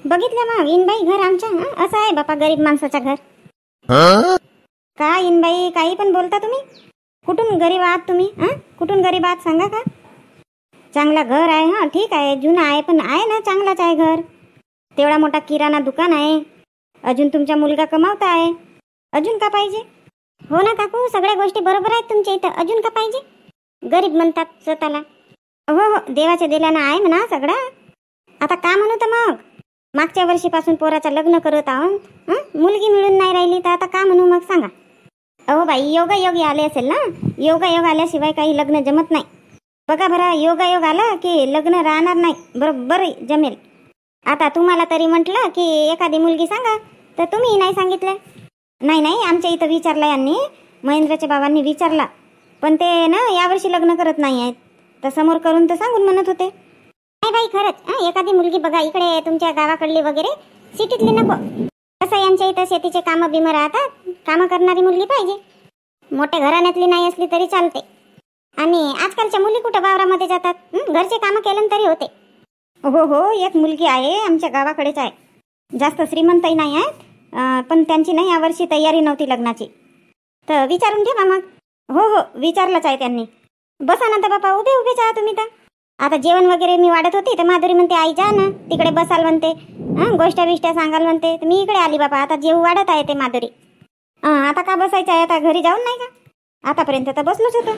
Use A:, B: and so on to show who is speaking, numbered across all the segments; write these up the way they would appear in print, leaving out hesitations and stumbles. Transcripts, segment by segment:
A: बघितलं मग इनबाई घर आमच्या असं आहे बापा, गरीब माणसाचं घर. का इनबाई काही पण बोलता तुम्ही? कुठून गरीब आहात तुम्ही? कुठून गरीब आहात सांगा का? चांगला घर आहे, हा ठीक आहे, जुना आहे, पण आहे ना, चांगलाच आहे घर. तेवढा मोठा किराणा दुकान आहे. अजून तुमचा मुलगा कमावता आहे. अजून का पाहिजे? हो ना काकू, सगळ्या गोष्टी बरोबर आहेत तुमच्या इथं. अजून का पाहिजे? गरीब म्हणतात स्वतःला. हो हो, देवाच्या दिल्यानं आहे म्हणा सगळं. आता का म्हणू तर मग? मागच्या वर्षीपासून पोराचं लग्न करत आहोत, मुलगी मिळून नाही राहिली तर आता का म्हणू मग सांगा? अहो बाई, योगायोगी आले असेल ना. योगायोग आल्याशिवाय काही लग्न जमत नाही. बघा बरं, योगायोग आला की लग्न राहणार नाही, बरोबर जमेल. आता तुम्हाला तरी म्हटलं की एखादी मुलगी सांगा, तर तुम्ही नाही सांगितलं. नाही नाही, आमच्या इथं विचारलं यांनी, महेंद्रच्या बाबांनी विचारला, पण ते ना यावर्षी लग्न करत नाही आहेत. तर समोर करून तर सांगून म्हणत होते. नाही बाई, खरंच एखादी मुलगी बघा इकडे तुमच्या गावाकडली वगैरे, सिटीतली नको. कसं यांच्या इथं शेतीचे कामं बिमं राहतात, कामं करणारी मुलगी पाहिजे. मोठ्या घराण्यातली नाही असली तरी चालते. आणि आजकालच्या मुली कुठं वावरामध्ये जातात, घरचे कामं केलं तरी होते. हो हो, एक मुलगी आहे आमच्या गावाकडेच आहे. जास्त श्रीमंतही नाही आहेत, पण त्यांची नाही यावर्षी तयारी नव्हती लग्नाची. तर विचारून घे मग. हो हो, विचारलंच आहे त्यांनी. बसा ना तर बापा, उभे उभेच आहात तुम्ही तर. आता जेवण वगैरे मी वाढत होती तर माधुरी म्हणते आई जा ना तिकडे बसाल म्हणते, गोष्ट बिष्ट्या सांगाल म्हणते. तर मी इकडे आली बापा. आता जेव वाढत आहे ते माधुरी. आता का बसायचं आहे? आता घरी जाऊन नाही का? आतापर्यंत तर बसलोच होतो.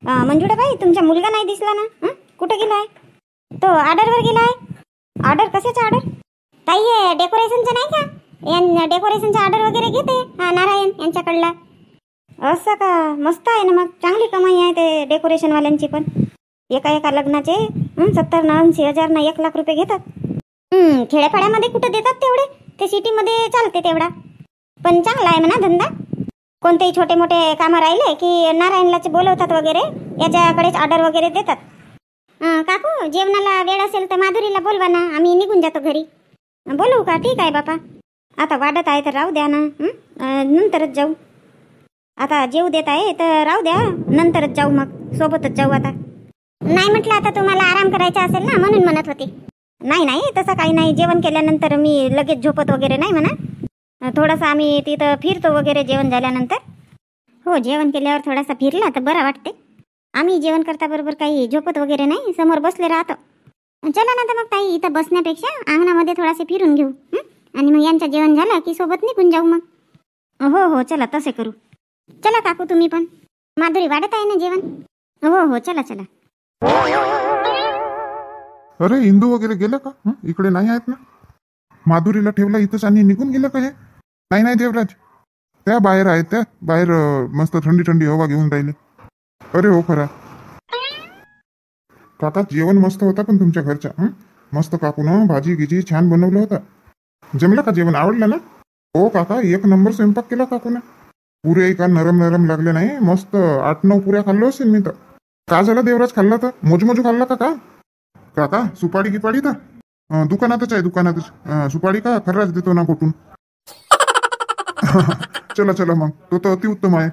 A: मंजुळाबाई, तुमचा मुलगा नाही दिसला ना, कुठं गेला आहे? तो ऑर्डरवर गेला आहे. ऑर्डर कशाचा ऑर्डर? ताई हे डेकोरेशनचं नाही का? डेकोरेशनचा ऑर्डर वगैरे घेते नारायण यांच्याकडला. असं का? मस्त आहे ना मग, चांगली कमाई आहे ते डेकोरेशनवाल्यांची पण. एका लग्नाचे 70-80 हजार ना 1 लाख रुपये घेतात. खेड्यापाड्यामध्ये कुठं देतात तेवढे? ते सिटीमध्ये चालते तेवढा. पण चांगला आहे म्हणा धंदा. कोणतेही छोटे मोठे कामं राहिले की नारायणलाच बोलवतात वगैरे, याच्याकडेच ऑर्डर वगैरे देतात. काकू, जेवणाला वेळ असेल तर माधुरीला बोलवा ना, आम्ही निघून जातो घरी. बोलवू का? ठीक आहे बापा. आता वाढत आहे तर राहू द्या ना, नंतरच जाऊ. आता जेवू देत आहे तर राहू द्या, नंतरच जाऊ, मग सोबतच जाऊ. आता नाही म्हटलं, आता तुम्हाला आराम करायचा असेल ना म्हणून म्हणत होती. नाही नाही, तसं काही नाही. जेवण केल्यानंतर मी लगेच झोपत वगैरे नाही म्हणा. थोडंसं आम्ही तिथं फिरतो वगैरे जेवण झाल्यानंतर. हो, जेवण केल्यावर थोडासा फिरला तर बरं वाटते. आम्ही जेवण करता बरोबर काही झोपत वगैरे नाही, समोर बसले राहतो. चला ना तर मग ताई, इथं बसण्यापेक्षा अंगणामध्ये थोडासे फिरून घेऊ, आणि मग यांचं जेवण झालं की सोबत निघून जाऊ मग. हो हो, चला तसे करू. चला काकू, तुम्ही पण. माधुरी, वाढत आहे ना जेवण? हो हो, चला चला.
B: अरे इंदू वगैरे गेलं का? इकडे नाही आहेत ना. माधुरीला ठेवला इथंच आणि निघून गेलं का हे? नाही नाही देवराज, त्या बाहेर आहेत, त्या बाहेर मस्त थंडी थंडी हवा घेऊन राहिले. अरे हो खरा काका, जेवण मस्त होता पण तुमच्या घरच्या. मस्त काकून भाजी गिजी छान बनवलं होतं. जमलं का जेवण? आवडलं ना? हो काका, 1 नंबर स्वयंपाक केला काकून. पुरे का नरम नरम लागले नाही, मस्त 8-9 पुऱ्या खाल्लो असेल मी तर. का झालं देवराज, खाल्ला तर मोजू खाल्ला का? काका सुपारी गिपाडी तर दुकानातच आहे, दुकानातच. सुपारी का खर्राच देतो ना कुठून. चला चला मग, तो तर अतिउत्तम आहे.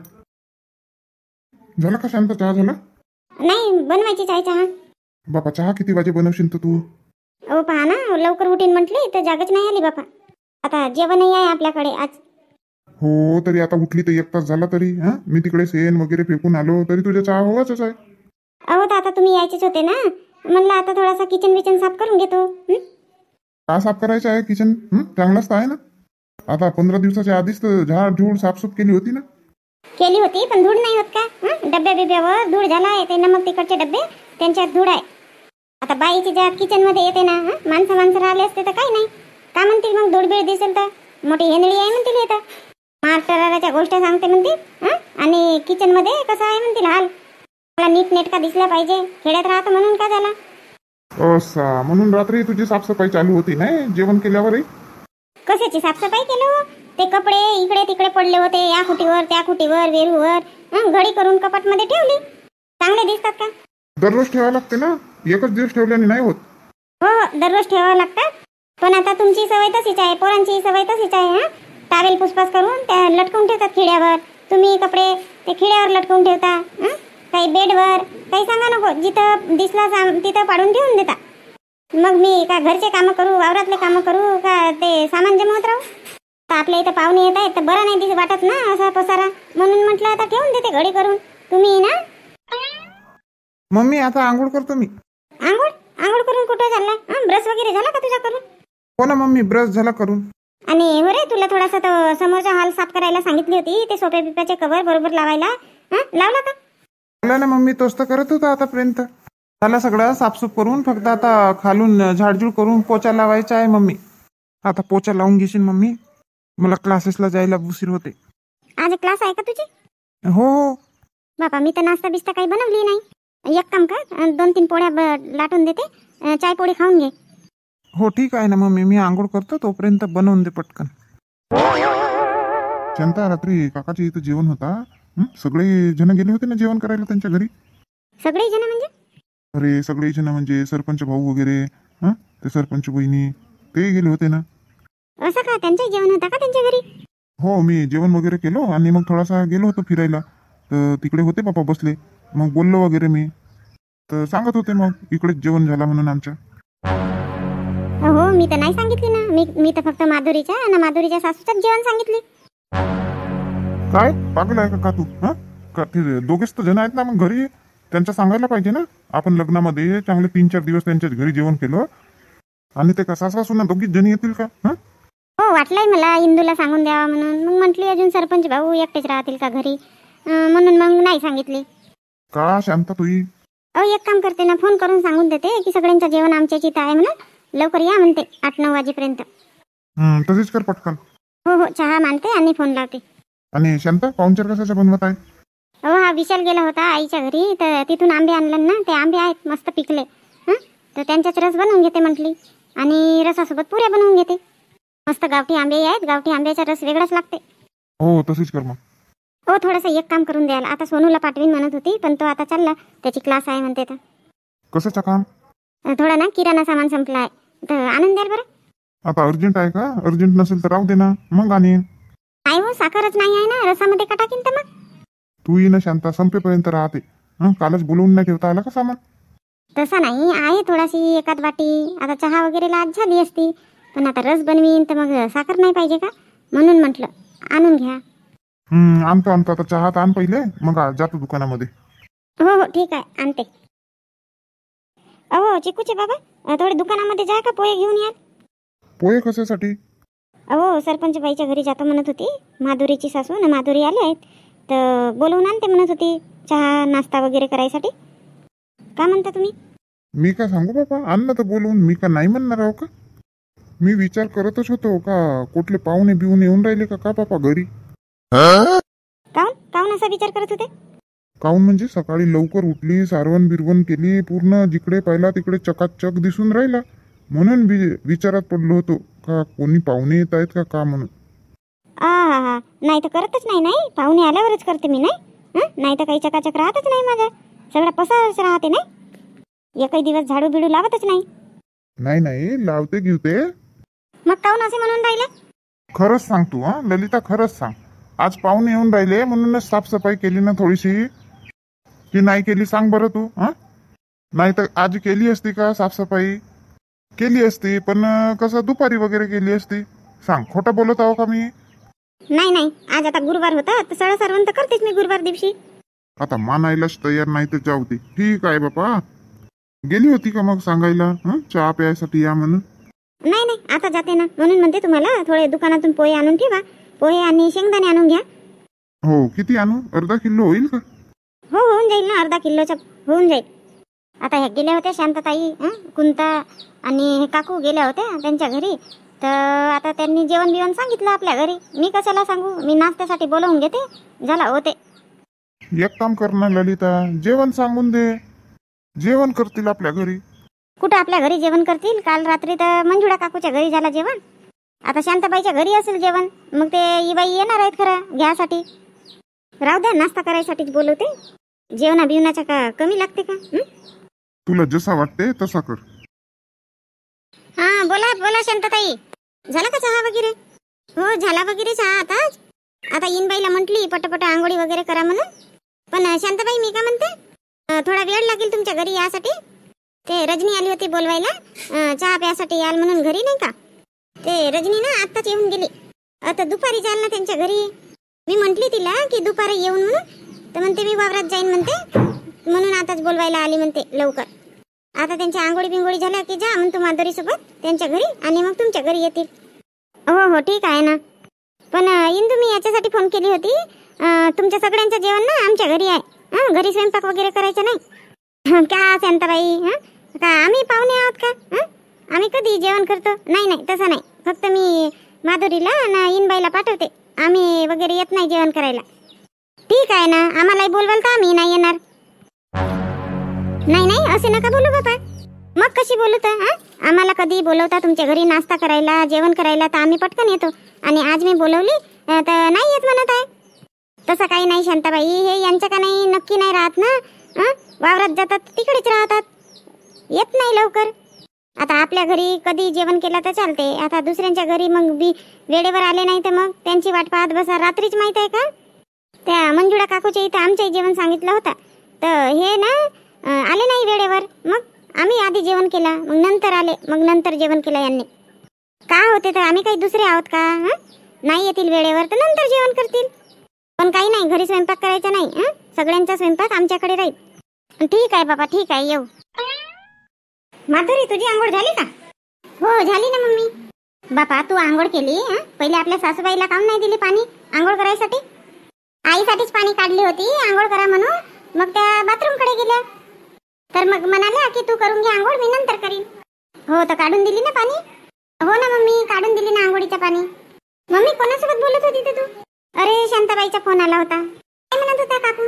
B: झाला का शांत? चहा झाला?
A: नाही, बनवायची चाय. चहा
B: बापा, चहा किती वाजे बनवशील तर तू?
A: अहो पहा ना, लवकर उठीन म्हटली तर जागच नाही आली बापा. आता जेवणही आहे आपल्याकडे आज.
B: हो, तरी आता उठली तर 1 तास झाला तरी. मी तिकडे सेन वगैरे फेकून आलो तरी तुझ्या चहा हवाच आहे.
A: अहो तर आता तुम्ही यायचेच होते ना, म्हणलं आता थोडासा किचन साफ करून घेतो.
B: का साफ करायचं आहे किचन? चांगलंच तर आहे ना. आता 15 दिवसाच्या आधीच तर झाड झूड साफसूफ केली होती ना.
A: केली होती, पण धूळ नाही होत का? डब्या बिब्यावर धूळ झाला आहे, ते नमक तिकडचे डब्बे, त्यांच्यात धूळ आहे. आता बाईची ज्या किचन मध्ये येते ना, माणसं राहिले असते तर काही नाही. का म्हणतील मग? धूळबीळ दिसेल तर मोठी हेंदळी आहे म्हणतील येतं. महाराष्ट्राच्या गोष्टी सांगते म्हणतील. आणि किचन मध्ये कसं आहे म्हणतील हाल. मला नीट नेटका दिसला पाहिजे, खेड्यात राहतो म्हणून का झाला.
B: असा म्हणून रात्री तुझी साफसफाई चालू होती नाही जेवण केल्यावरही?
A: कशाची साफसफाई केलं? ते कपडे इकडे तिकडे पडले होते, या खुटीवर त्या खुटीवर, वेरूवर. घडी करून कपाट मध्ये ठेवली. चांगले दिसतात का?
B: दररोज ठेवावं लागते ना, एकच दिवस ठेवल्याने नाही होत.
A: हो, दररोज ठेवावं लागतात. पण आता तुमची सवय तशीच आहे, पोरांची सवय तशीच आहे. टावेल पुसपास करून त्या लटकवून ठेवतात खिड्यावर. तुम्ही कपडे ते खिड्यावर लटकवून ठेवता. काही बेडवर, काही सांगा नको, जिथं दिसला तिथं पाडून ठेवून देता. मग मी का घरचे कामं करू, वावरातले कामं करू, का सामान जमवत राहू. तर आपल्या इथं पाहुणे येत आहेत तर बरं नाही दिसत वाटत ना असा पसारा, म्हणून म्हटलं आता ठेवून देते घडी करून. तुम्ही ना
B: मम्मी आता आंघोळ करतो मी.
A: आंघोळ आंघोळ करून कुठं चालला? ब्रश वगैरे झाला का तुझा करून?
B: हो ना मम्मी, ब्रश झाला करून.
A: आणि हो रे, तुला थोडासा तो समोरचा हॉल साफ करायला सांगितली होती, ते सोप्या पिप्याचे कव्हर बरोबर लावायला. लावला का?
B: झाला ना मम्मी, तोच तर करत होता आतापर्यंत. झाला सगळं साफसूफ करून, फक्त आता खालून झाडझूड करून पोचा लावायचा आहे मम्मी. आता पोचा लावून घेशील मम्मी, मला क्लासेसला जायला उशीर होते.
A: आज क्लास आहे का तुझी?
B: हो हो.
A: बापा, मी तर नाश्ता बिस्ता काही बनवली नाही. एक काम कर, 2-3 पोळ्या लाटून देते, चाय पोळी खाऊन घे.
B: हो ठीक आहे ना मम्मी, मी आंघोळ करतो तोपर्यंत बनवून दे पटकन. शांता, रात्री काकाच्या इथं जेवण होता. सगळे जण गेले होते ना जेवण करायला त्यांच्या घरी.
A: सगळे जण म्हणजे?
B: अरे सगळे जण म्हणजे सरपंच भाऊ वगैरे, ते सरपंच बहिणी ते गेले होते ना.
A: असं का? त्यांचं जेवण होता का त्यांच्या घरी?
B: हो, मी जेवण वगैरे केलो आणि मग थोडासा गेलो होतो फिरायला. तर तिकडे होते बापा बसले, मग बोललो वगैरे मी. तर सांगत होते मग इकडेच जेवण झाला म्हणून आमच्या.
A: हो, मी तर नाही सांगितली ना. मी तर फक्त माधुरीच्या आणि माधुरीच्या सासूच्याच जेवण सांगितले.
B: काय पागल आहे का तू? का ते दोघेच तर जण आहेत ना मग घरी, त्यांचं सांगायला पाहिजे ना. आपण लग्नामध्ये चांगले 3-4 दिवस त्यांच्याच घरी जेवण केलं आणि ते कसा सासू ना दोघीच जणी येतील का?
A: हो, वाटलंय मला इंदूला सांगून द्यावा म्हणून. मग म्हटली अजून सरपंच भाऊ एकटेच राहतील का घरी, म्हणून मग नाही सांगितले.
B: का शांता तुई?
A: एक काम करते ना, फोन करून सांगून देते की सगळ्यांचं जेवण आमच्याच इथं आहे म्हणून, लवकर या म्हणते 8-9 वाजेपर्यंत.
B: तसेच कर पटकन.
A: हो हो, चहा मांडते आणि फोन लावते.
B: आणि शांता, पाहुणचार कशाचा बनवत आहे?
A: हा विशाल गेला होता आईच्या घरी, तर तिथून आंबे आणले ना. ते आंबे आहेत मस्त पिकले, तर त्यांच्याच रस बनवून घेते म्हटली, आणि रसासोबत पुऱ्या बनवून घेते. मस्त गावठी आंबे आहेत, गावठी आंब्याचा रस वेगळाच लागते.
B: हो तसेच कर मग.
A: हो, थोडंसं एक काम करून द्यायला. आता सोनूला पाठवीन म्हणत होती, पण तो आता चालला, त्याची क्लास आहे म्हणते. तर
B: कशाचं काम?
A: थोडा ना किराणा सामान संपला आहे, तर आणून द्याल बरं.
B: आता अर्जंट आहे का? अर्जंट नसेल तर राहू दे ना, मग आणि.
A: नाही हो, साखरच नाही आहे ना रसामध्ये, का टाकीन तर मग?
B: तू ही ना शांता, संपेपर्यंत राहते. कालच बोलवून नाही ठेवता आला का सामान?
A: तसं नाही आहे, थोडाशी एकाद वाटी. आता चहा वगैरे लाट झाली असती, पण आता रस बनवीन तर मग साखर नाही पाहिजे का, म्हणून म्हटलं आणून घ्या.
B: आणतो आता चहा तर आण पहिले, मग जातो दुकानामध्ये.
A: हो हो ठीक आहे, आणते. अहो चिकूचे बाबा, थोडे दुकानामध्ये जा का पोहे घेऊन या.
B: पोहे कशासाठी?
A: अहो सरपंच बाईच्या घरी जातो म्हणत होती माधुरीची सासू ना. माधुरी आले आहेत तर बोलवून आणते म्हणत होती, चहा नाश्ता वगैरे करायसाठी. का म्हणता तुम्ही?
B: मी का सांगू बाबा, आणलं तर बोलवून, मी का नाही म्हणणार आहो का? मी विचार करतच होतो का कुठले पाहुणे बिवून येऊन राहिले का बापा घरी.
A: काऊन काऊन असा विचार करत होते?
B: काऊन म्हणजे सकाळी लवकर उठली, सारवण बिरवण केली, पूर्ण जिकडे पाहिला तिकडे चकाचक दिसून राहिला, म्हणून विचारात पडलो होतो का कोणी पाहुणे येत आहेत का म्हणून.
A: हा नाही तर करतच नाही पाहुणे आल्यावरच करते मी. नाही तर काही चकाचक राहतच नाही, माझा सगळा पसारच राहते. नाही एकही दिवस झाडू बिडू लावतच नाही.
B: नाही लावते घेते.
A: मग काऊन असे म्हणून राहिले?
B: खरंच सांग तू, ललिता खरंच सांग, आज पाहुणे येऊन राहिले म्हणूनच साफसफाई केली ना थोडीशी, की नाही केली सांग बरं तू. नाही तर आज केली असती का साफसफाई? केली असती, पण कसं दुपारी वगैरे केली असती. सांग, खोटं बोलत आहो का मी?
A: नाही आज आता गुरुवार होता, तर सळा सारवण तर करतेच मी गुरुवार दिवशी.
B: आता मानायलाच तयार नाही तर जाऊ दे. ठीक आहे बापा, गेली होती का मग सांगायला चहा प्यायसाठी या म्हणून?
A: नाही आता जाते ना, म्हणून म्हणते तुम्हाला थोडे दुकानातून पोहे आणून ठेवा. पोहे आणि शेंगदाणे आणून घ्या.
B: हो, किती आणू? अर्धा किलो होईल का?
A: हो होऊन जाईल ना, अर्धा किलोचा होऊन जाईल. आता ह्या गेल्या होत्या शांतताई, कुंता आणि काकू गेल्या होत्या त्यांच्या घरी, तर आता त्यांनी जेवण बिवण सांगितलं आपल्या घरी. मी कशाला सांगू, मी नाश्त्यासाठी बोलवून घेते, झाला होते.
B: एक काम कर ना ललिता, जेवण सांगून दे, जेवण करतील आपल्या घरी.
A: कुठं आपल्या घरी जेवण करतील? काल रात्री तर मंजुळा काकूच्या घरी झाला जेवण, आता शांताबाईच्या घरी असेल जेवण. मग ते इबाई येणार आहेत खरं घ्यासाठी. राहू द्या, नाश्ता करायसाठीच बोलवते. जेवणा बिवणाच्या का कमी लागते का?
B: तुला जसा वाटते तसा कर.
A: हा बोला शांताताई, झाला का चहा वगैरे? हो झाला वगैरे चहा आताच. आता इनबाईला म्हटली पटपट आंघोळी वगैरे करा म्हणून. पण शांताबाई, मी का म्हणते, थोडा वेळ लागेल तुमच्या घरी यासाठी. ते रजनी आली होती बोलवायला, चहा प्यासाठी याल म्हणून घरी, नाही का? ते रजनी ना आत्ताच येऊन गेली. आता दुपारी जाल ना त्यांच्या घरी. मी म्हंटली तिला की दुपारी येऊन म्हणून, तर म्हणते मी वावरात जाईन म्हणते, म्हणून आताच बोलवायला आली म्हणते लवकर. आता त्यांच्या आंघोळी बिंगोळी झाल्या की जा म्हणतो माधुरी सोबत त्यांच्या घरी, आणि मग तुमच्या घरी येतील. हो हो ठीक आहे ना. पण इंदू मी याच्यासाठी फोन केली होती, तुमच्या सगळ्यांचं जेवण ना आमच्या घरी आहे. घरी स्वयंपाक वगैरे करायचं नाही का शांताबाई? का आम्ही पाहुणे आहोत का? आम्ही कधी जेवण करतो? नाही नाही तसं नाही. फक्त मी माधुरीला ना इनबाईला पाठवते, आम्ही वगैरे येत नाही जेवण करायला. ठीक आहे ना, आम्हालाही बोलवाल तर आम्ही नाही येणार. नाही नाही असे नका बोलू बाबा. मग कशी बोलू तर? आम्हाला कधी बोलवता तुमच्या घरी नाश्ता करायला, जेवण करायला, तर आम्ही पटकन येतो. आणि आज मी बोलवली तर नाही येत म्हणत आहे. तसं काही नाही शांताबाई, हे यांचं का नाही नक्की नाही राहत ना. वावरात जातात तिकडेच राहतात, येत नाही लवकर. आता आपल्या घरी कधी जेवण केलं तर चालते, आता दुसऱ्यांच्या घरी मग बी वेळेवर आले नाही तर मग त्यांची वाट पाहत बसा. रात्रीच माहित आहे का, त्या मंजुळा काकूच्या इथं आमच्याही जेवण सांगितलं होतं, तर हे ना आले नाही वेळेवर. मग आम्ही आधी जेवण केला, मग नंतर आले, मग नंतर जेवण केलं यांनी. का होते तर आम्ही काही दुसरे आहोत का? नाही येतील वेळेवर तर नंतर जेवण करतील. पण काही नाही, घरी स्वयंपाक करायचा नाही. सगळ्यांचा स्वयंपाक आमच्याकडे राहील. ठीक आहे बाबा, ठीक आहे, येऊ. माधुरी तुझी आंघोळ झाली का? हो झाली ना मम्मी. बापा तू आंघोळ केली, पहिले आपल्या सासूबाईला काऊन नाही दिली पाणी आंघोळ करायसाठी? आईसाठीच पाणी काढली होती आंघोळ करा म्हणून, मग त्या बाथरूम कडे गेल्या, तर मग म्हणाल्या की तू करून घे आंघोळ, मी नंतर करीन. हो तर काढून दिली ना पाणी? हो ना मम्मी, काढून दिली ना आंघोळीचं पाणी. मम्मी कोणासोबत बोलत होती तर तू? अरे शांताबाईचा फोन आला होता. काय म्हणत होता काकू?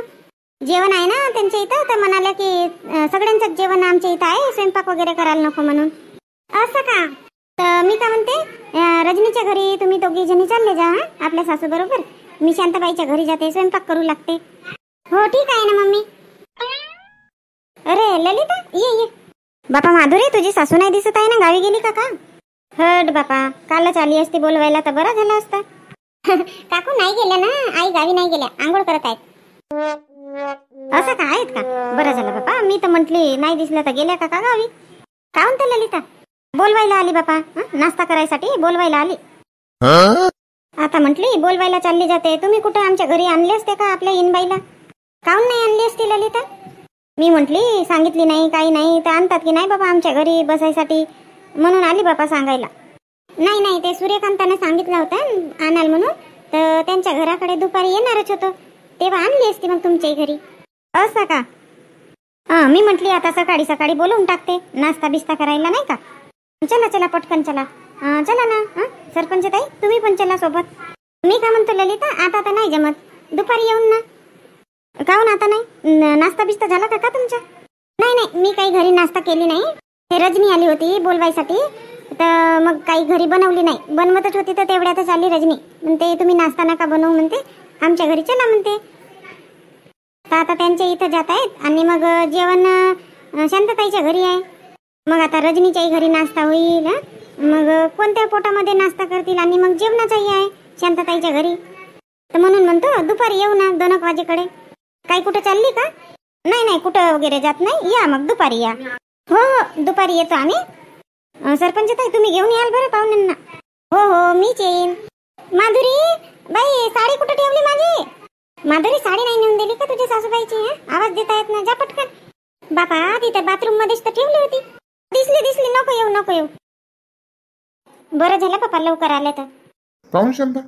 A: जेवण आहे ना त्यांच्या इथं, तर म्हणाल्या की सगळ्यांचंच जेवण आमच्या इथं आहे, स्वयंपाक वगैरे करायला नको म्हणून. असं का? तर मी का म्हणते, रजनीच्या घरी तुम्ही दोघी जणी चालले जा आपल्या सासू बरोबर. मी शांताबाईच्या घरी जाते, स्वयंपाक करू लागते. हो ठीक आहे ना मम्मी. अरे ललिता ये ये. बापा माधुरी तुझी सासू नाही दिसत आहे ना, गावी गेली का? हट बापा, कालच आली असती बोलवायला तर बरा झाला असता. काकू नाही गेल्या ना, आई गावी नाही गेल्या, आंघोळ करत आहेत. असं का आहेत का? बरं झालं बापा, मी तर म्हंटली नाही दिसल्या तर गेल्या का गावी. काहून तर ललिता? बोलवायला आली बापा, नाश्ता करायसाठी बोलवायला आली. आता म्हंटली बोलवायला चालली जाते, तुम्ही कुठं आमच्या घरी आणले असते का आपल्या इनबाईला? काहून नाही आणली असती ललिता? मी म्हंटली सांगितली नाही काही नाही तर आणतात की नाही बाबा आमच्या घरी बसायसाठी, म्हणून आली बापा सांगायला. नाही नाही, ते सूर्यकांताने सांगितलं होतं आणाल म्हणून, तर त्यांच्या घराकडे दुपारी येणारच होतं, तेव्हा आणली असती मग तुमच्या घरी. असं का? मी म्हटली आता सकाळी सकाळी बोलवून टाकते नाश्ता बिस्ता करायला, नाही का? चला चला पटकन चला. चला ना सरपंच ताई, तुम्ही पण चला सोबत. मी का म्हणतो ललिता, आता तर नाही जमत, दुपारी येऊन ना. काहून आता नाही? नाश्ता बिस्ता झाला का तुमचा? नाही नाही, मी काही घरी नाश्ता केली नाही. ते रजनी आली होती बोलवायसाठी, तर मग काही घरी बनवली नाही, बनवतच होती तर तेवढ्यातच आली रजनी. म्हणते तुम्ही नाश्ता नका बनवू म्हणते, आमच्या घरी चला म्हणते. तर आता त्यांच्या इथं जात आहेत आणि मग जेवण शांतताईच्या घरी आहे. मग आता रजनीच्याही घरी नाश्ता होईल. मग कोणत्या पोटामध्ये नाश्ता करतील, आणि मग जेवणाचाही आहे शांतताईच्या घरी. तर म्हणून म्हणतो दुपारी येऊ ना 2 वाजेकडे. काही कुठं चालली का? नाही नाही, कुठं वगैरे जात नाही, या मग दुपारी या. हो हो दुपारी येतो आम्ही. सरपंच ताई तुम्ही घेऊन याल बरं पाहुण्यांना. हो हो मीच येईन. माधुरी बाई साडी कुठं ठेवली माझी? माधुरी साडी नाही नेऊन दिली का तुझ्या सासूबाईची? आवाज देता येत ना, जा पटकन. बापा तिथे बाथरूम मध्येच तर ठेवली होती. दिसली दिसली, नको येऊ नको येऊ. बरं झालं बापा लवकर आले तर.
B: काहून शांता?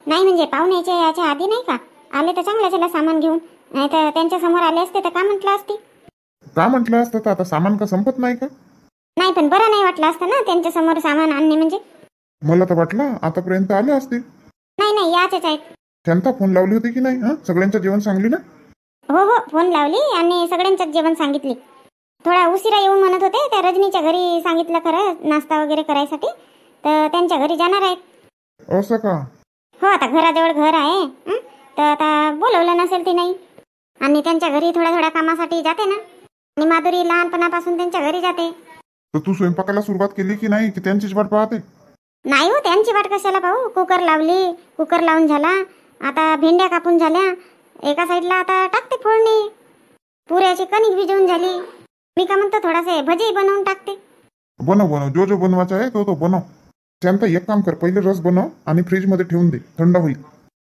A: नाही म्हणजे पाहुण्याच्या याच्या आधी नाही का आले तर चांगलं झालं सामान घेऊन, नाही तर त्यांच्या समोर आले असते तर का म्हटलं असती?
B: का म्हटलं असतं तर आता सामान का संपत नाही का?
A: नाही पण बरं नाही वाटलं असतं ना त्यांच्या समोर सामान आणणे म्हणजे.
B: मला तर वाटलं आतापर्यंत आले असतील.
A: नाही नाही याचेच आहेत.
B: शांता फोन लावली होती की नाही? सगळ्यांचं जेवण सांगली ना?
A: हो हो फोन लावली आणि सगळ्यांच्याच जेवण सांगितली. थोडा उशिरा येऊन म्हणत होते, त्या रजनीच्या घरी सांगितलं खरं नाश्ता वगैरे करायसाठी, तर त्यांच्या घरी जाणार आहेत.
B: असं का?
A: हो आता घराजवळ घर आहे, तर आता बोलवलं नसेल ती नाही, आणि त्यांच्या घरी थोड्या थोड्या कामासाठी जाते ना, आणि माधुरी लहानपणापासून त्यांच्या घरी जाते.
B: तर तू स्वयंपाकाला सुरुवात केली की नाही, की त्यांचीच वाट पाहते?
A: नाही हो त्यांची वाट कशाला पाहू, कुकर लावली, कुकर लावून झाला, आता भेंड्या कापून झाल्या, एका साईडला आता टाकते फोडणी, पुऱ्याची कणिक भिजवून झाली. मी का म्हणतो थोडासे भजी बनवून टाकते.
B: बनव बनव, जो जो बनवायचा आहे तो तो बनव. शांता एक काम कर, पहिले रस बनव आणि फ्रीज मध्ये ठेवून दे, थंड होईल.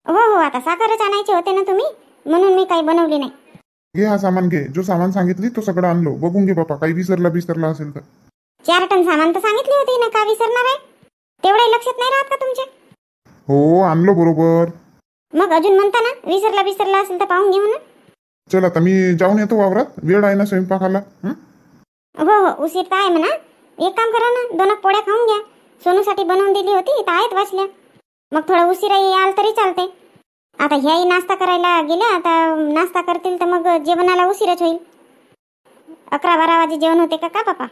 A: हो हो, आता साखरच आणायचे होते ना तुम्ही, म्हणून मी काही बनवली नाही.
B: घे हा सामान घे, जो सामान सांगितली तो सगळं आणलो. बघून घे बापा, काही विसरला असेल तर.
A: 4 टन सामान तर सांगितली होती ना, का विसरणार आहे? तेवढ्या लक्षात नाही राहत का तुमच्या?
B: हो आणलो बरोबर.
A: मग अजून म्हणता ना विसरला असेल तर पाहून घे म्हणून.
B: चल आता मी जाऊन येतो वावरात, वेळ आहे ना स्वयंपाकाला.
A: हो हो, उशीर तर आहे म्हणा. एक काम करा ना, 2 पोळ्या खाऊन घ्या. सोनूसाठी बनवून दिली होती तर आहेत वाचल्या. मग थोडा उशिरा याल तरी चालते. आता ह्याही नाश्ता करायला गेल्या, आता नाश्ता करतील तर मग जेवणाला उशीरच होईल. 11-12 वाजे जेवण होते का पापा?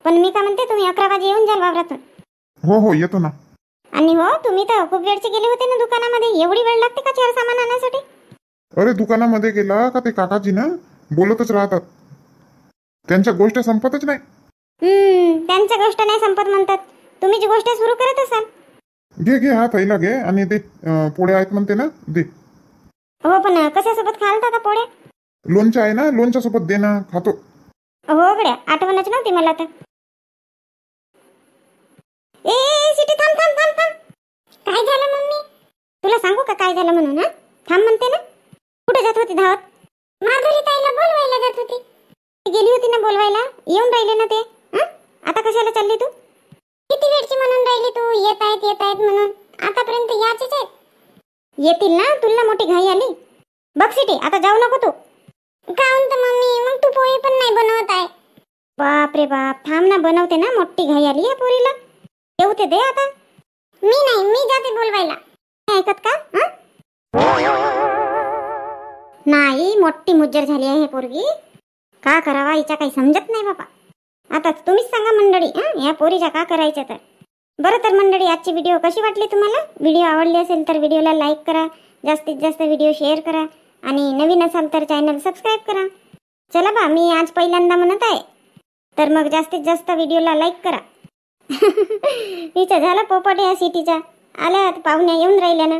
A: पण मी का म्हणते, तुम्ही 11 वाजे येऊन जाल वावरातून.
B: हो हो येतो ना.
A: आणि हो, तुम्ही तर खूप वेळचे गेले होते ना दुकानामध्ये. एवढी वेळ लागते का 4 सामान आणण्यासाठी?
B: अरे दुकानामध्ये गेला का ते काकाजी ना बोलतच राहतात, त्यांच्या गोष्ट संपतच नाही.
A: त्यांच्या गोष्ट नाही संपत म्हणतात. तुम्ही जी गोष्ट सुरू करत असाल.
B: घे घे हा पहिला घे, आणि ते पोळ्या आहेत म्हणते ना, दे.
A: हो, पण कशासोबत खाल आता पोळ्या?
B: लोणच्या आहे ना, लोणच्या सोबत दे ना, खातो.
A: हो गड्या, आठवणच नव्हती मला तर. ए सिटी, थांब थांब थांब थांब. काय झालं मम्मी? तुला सांगू का काय झालं म्हणून? थांब म्हणते ना. कुठे जात होती धावत? माधुरी ताईला बोलवायला जात होती. गेली होती ना बोलवायला, येऊन राहिले ना ते. आता कशाला चालली तू? किती वेळची म्हणून राहिली तू, येत आहेत म्हणून. आतापर्यंत याचेच आहेत. येतील ना, तुला मोठी घाई आली. बघ सिटी, आता जाऊ नको तू. काहून तर मम्मी, मग तू पोळी पण नाही बनवत आहे. बाप रे बाप, थांब ना, बनवते ना. मोठी घाई आली या पोरीला. येऊ ते दे आता. मी जाते बोलवायला. ऐकत का? नाही, मोठी मुज्जर झाली आहे पोरगी. का करावा हिच्या काही समजत नाही बाबा. आता तुम्हीच सांगा मंडळी, या पोरीच्या का करायचं तर. बरं तर मंडळी, आजची व्हिडिओ कशी वाटली तुम्हाला? व्हिडिओ आवडली असेल तर व्हिडिओला लाईक करा, जास्तीत जास्त व्हिडिओ शेअर करा, आणि नवीन असाल तर चॅनल सबस्क्राईब करा. चला बा, मी आज पहिल्यांदा म्हणत आहे, तर मग जास्तीत जास्त व्हिडिओला लाईक करा. हिचा झाला पोपट या सिटीचा. आल्या पाहुण्या येऊन राहिल्या ना.